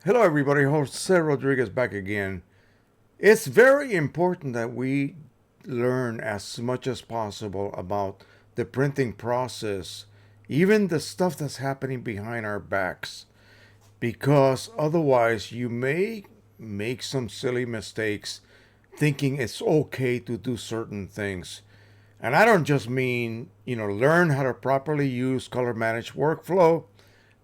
Hello, everybody. Jose Rodriguez back again. It's very important that we learn as much as possible about the printing process, even the stuff that's happening behind our backs, because otherwise you may make some silly mistakes thinking it's okay to do certain things. And I don't just mean, learn how to properly use color managed workflow,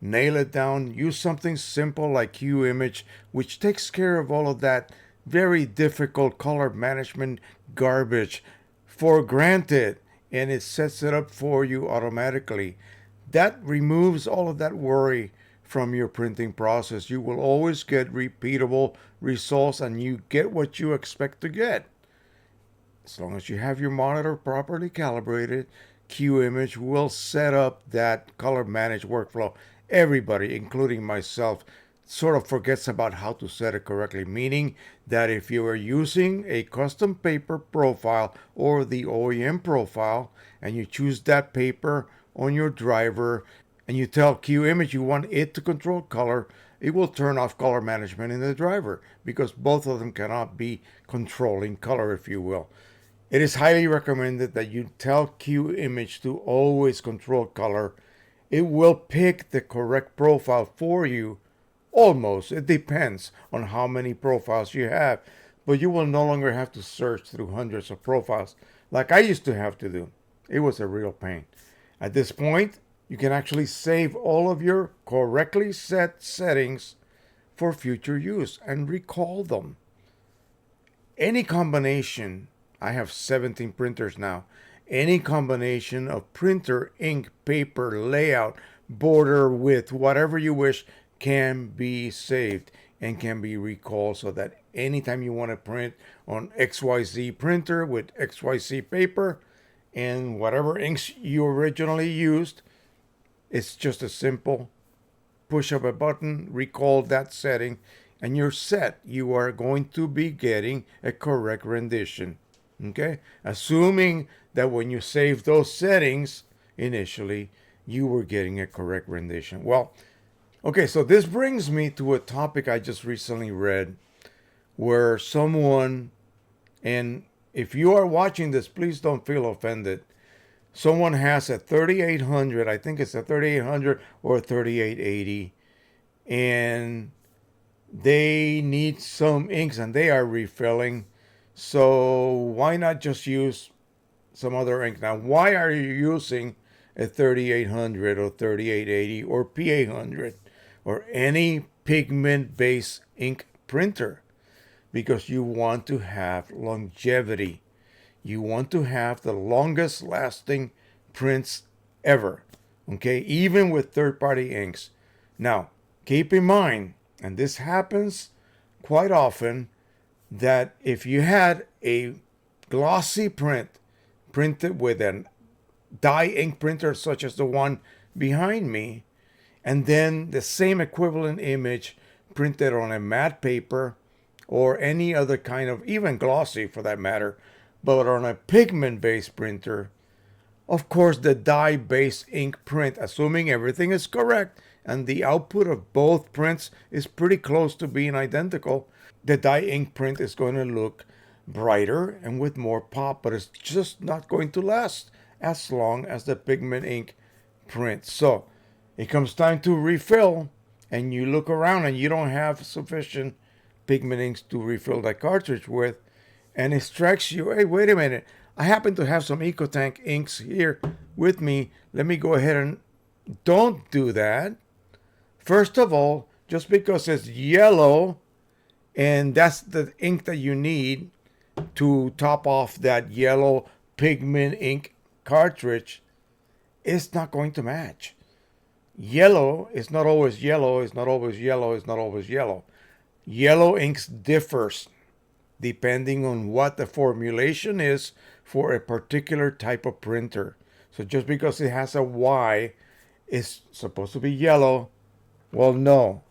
nail it down, use something simple like QImage, which takes care of all of that very difficult color management garbage for granted, and it sets it up for you automatically. That removes all of that worry from your printing process. You will always get repeatable results and you get what you expect to get. As long as you have your monitor properly calibrated, QImage will set up that color managed workflow. Everybody, including myself, sort of forgets about how to set it correctly, meaning that if you are using a custom paper profile or the OEM profile and you choose that paper on your driver and you tell QImage you want it to control color, it will turn off color management in the driver because both of them cannot be controlling color, if you will. It is highly recommended that you tell QImage to always control color. It will pick the correct profile for you. Almost. It depends on how many profiles you have. But you will no longer have to search through hundreds of profiles like I used to have to do. It was a real pain. At this point, you can actually save all of your correctly set settings for future use and recall them. Any combination, I have 17 printers now, any combination of printer, ink, paper, layout, border, width, whatever you wish can be saved and can be recalled so that anytime you want to print on XYZ printer with XYZ paper and whatever inks you originally used, it's just a simple push of a button, recall that setting, and you're set. You are going to be getting a correct rendition. Okay? Assuming that when you save those settings initially, you were getting a correct rendition. Well, okay, so this brings me to a topic I just recently read where someone, and if you are watching this, please don't feel offended. Someone has a 3800, I think it's a 3800 or a 3880, and they need some inks and they are refilling. So why not just use some other ink? Now, why are you using a 3800 or 3880 or P800 or any pigment-based ink printer? Because you want to have longevity. You want to have the longest lasting prints ever. Okay, even with third-party inks. Now, keep in mind, and this happens quite often, that if you had a glossy print printed with a dye ink printer such as the one behind me, and then the same equivalent image printed on a matte paper or any other kind of, even glossy for that matter, but on a pigment-based printer, of course the dye-based ink print, assuming everything is correct and the output of both prints is pretty close to being identical, the dye ink print is going to look brighter and with more pop, but it's just not going to last as long as the pigment ink print. So it comes time to refill and you look around and you don't have sufficient pigment inks to refill that cartridge with, and it strikes you, hey, wait a minute, I happen to have some EcoTank inks here with me. Let me go ahead and don't do that. First of all, just because it's yellow and that's the ink that you need to top off that yellow pigment ink cartridge, it's not going to match. Yellow is not always yellow, it's not always yellow, it's not always yellow. Yellow inks differs depending on what the formulation is for a particular type of printer. So just because it has a Y, it's supposed to be yellow. Well, no.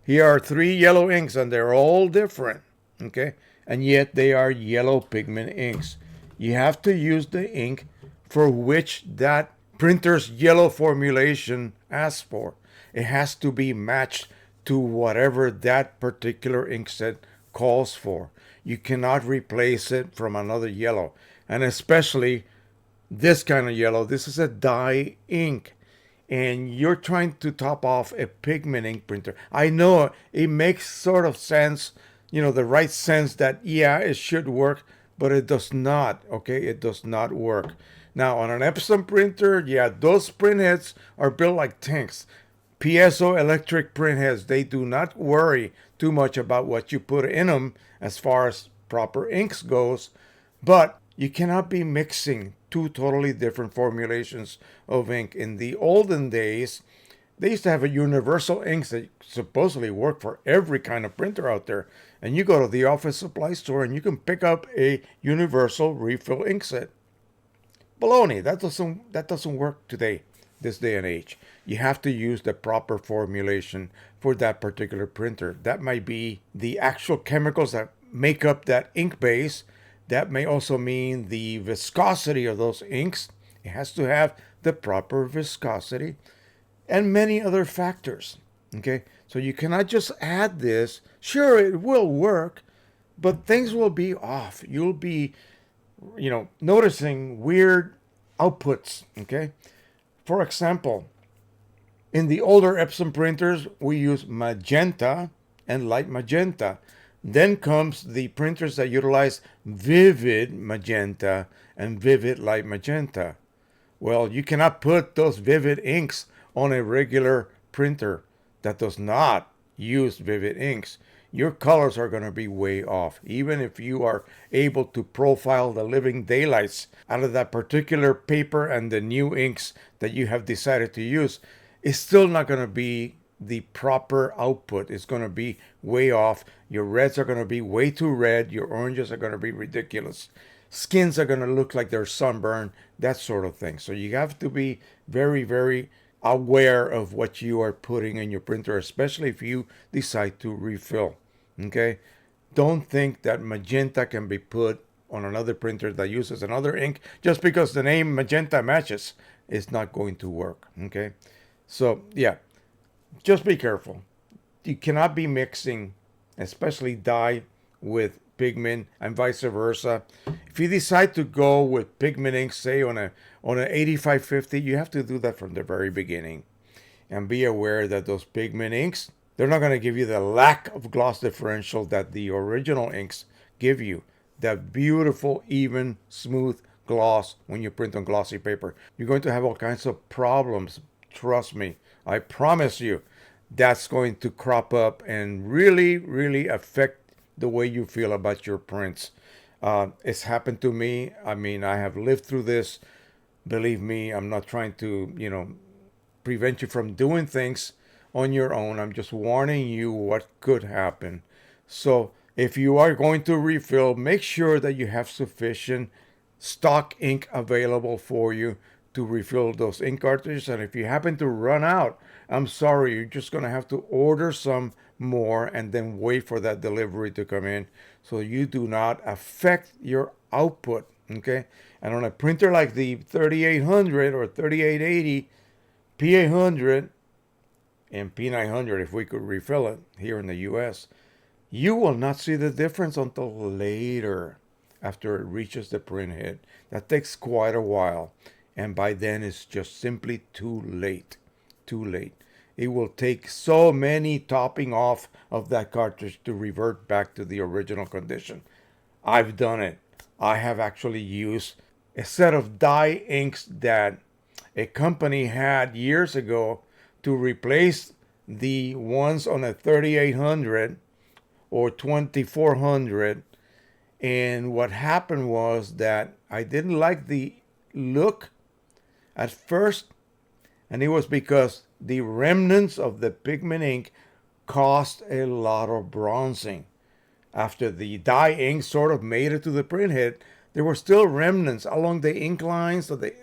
Here are 3 yellow inks and they're all different, okay? And yet they are yellow pigment inks. You have to use the ink for which that printer's yellow formulation asks for. It has to be matched to whatever that particular inkset calls for. You cannot replace it from another yellow. And especially this kind of yellow. This is a dye ink. And you're trying to top off a pigment ink printer. I know it makes sort of sense, the right sense that, yeah, it should work, but it does not, okay? It does not work. Now, on an Epson printer, yeah, those printheads are built like tanks. Piezoelectric printheads, they do not worry too much about what you put in them as far as proper inks goes, but you cannot be mixing two totally different formulations of ink. In the olden days, they used to have a universal inks that supposedly work for every kind of printer out there. And you go to the office supply store and you can pick up a universal refill ink set. Baloney, that doesn't work today, this day and age. You have to use the proper formulation for that particular printer. That might be the actual chemicals that make up that ink base. That may also mean the viscosity of those inks. It has to have the proper viscosity and many other factors. Okay, so you cannot just add this. Sure, it will work, but things will be off. You'll be, noticing weird outputs. Okay, for example, in the older Epson printers, we use magenta and light magenta. Then comes the printers that utilize vivid magenta and vivid light magenta. Well, you cannot put those vivid inks on a regular printer that does not use vivid inks. Your colors are going to be way off. Even if you are able to profile the living daylights out of that particular paper and the new inks that you have decided to use, it's still not going to be the proper output. It's going to be way off. Your reds are going to be way too red. Your oranges are going to be ridiculous. Skins are going to look like they're sunburned, that sort of thing. So you have to be very, very aware of what you are putting in your printer, especially if you decide to refill. Okay? Don't think that magenta can be put on another printer that uses another ink just because the name magenta matches. It's not going to work. Okay? So, yeah, just be careful. You cannot be mixing, especially dye, with pigment and vice versa. If you decide to go with pigment ink, say on an 8550, you have to do that from the very beginning. And be aware that those pigment inks, they're not going to give you the lack of gloss differential that the original inks give you. That beautiful, even, smooth gloss when you print on glossy paper. You're going to have all kinds of problems. Trust me. I promise you. That's going to crop up and really, really affect the way you feel about your prints. It's happened to me. I mean, I have lived through this. Believe me, I'm not trying to, prevent you from doing things on your own. I'm just warning you what could happen. So if you are going to refill, make sure that you have sufficient stock ink available for you to refill those ink cartridges. And if you happen to run out, I'm sorry, you're just going to have to order some more and then wait for that delivery to come in so you do not affect your output. Okay? And on a printer like the 3800 or 3880, P800, and P900, if we could refill it here in the US, you will not see the difference until later after it reaches the print head. That takes quite a while. And by then it's just simply too late. Too late. It will take so many topping off of that cartridge to revert back to the original condition. I've done it. I have actually used a set of dye inks that a company had years ago to replace the ones on a 3800 or 2400. And what happened was that I didn't like the look at first, and it was because the remnants of the pigment ink caused a lot of bronzing. After the dye ink sort of made it to the printhead, there were still remnants along the ink lines of the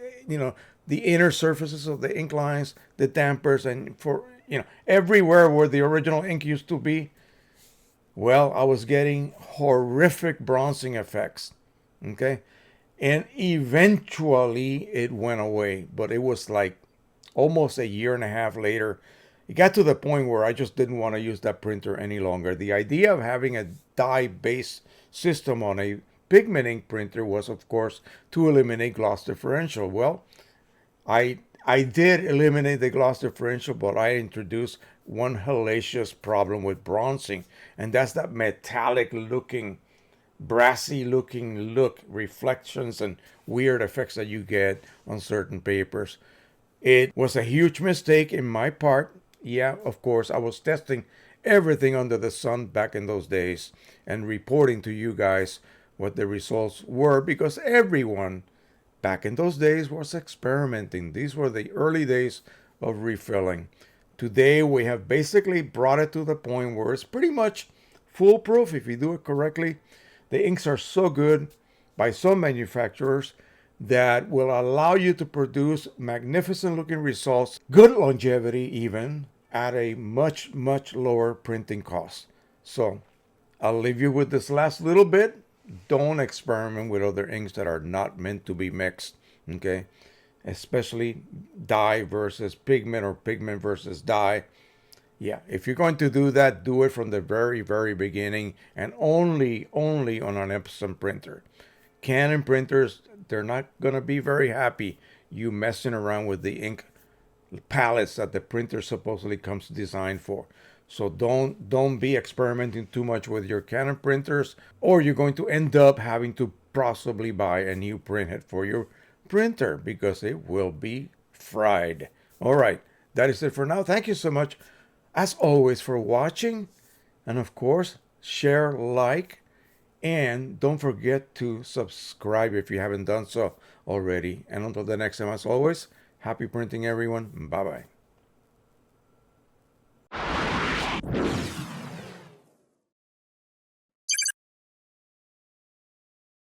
inner surfaces of the ink lines, the dampers, and for everywhere where the original ink used to be. Well, I was getting horrific bronzing effects. Okay? And eventually it went away, but it was like almost a year and a half later it got to the point where I just didn't want to use that printer any longer. The idea of having a die-based system on a pigment ink printer was, of course, to eliminate gloss differential. Well, I did eliminate the gloss differential, but I introduced one hellacious problem with bronzing, and that's that metallic looking, brassy looking look, reflections and weird effects that you get on certain papers. It was a huge mistake in my part. Yeah, of course, I was testing everything under the sun back in those days and reporting to you guys what the results were, because everyone back in those days was experimenting. These were the early days of refilling. Today we have basically brought it to the point where it's pretty much foolproof if you do it correctly. The inks are so good by some manufacturers that will allow you to produce magnificent looking results, good longevity even, at a much, much lower printing cost. So I'll leave you with this last little bit. Don't experiment with other inks that are not meant to be mixed, okay? Especially dye versus pigment or pigment versus dye. Yeah, if you're going to do that, do it from the very, very beginning and only on an Epson printer. Canon printers, they're not going to be very happy you messing around with the ink palettes that the printer supposedly comes designed for. So don't be experimenting too much with your Canon printers, or you're going to end up having to possibly buy a new printhead for your printer because it will be fried. All right, that is it for now. Thank you so much, as always, for watching, and of course, share, like, and don't forget to subscribe if you haven't done so already. And until the next time, as always, happy printing, everyone. Bye bye.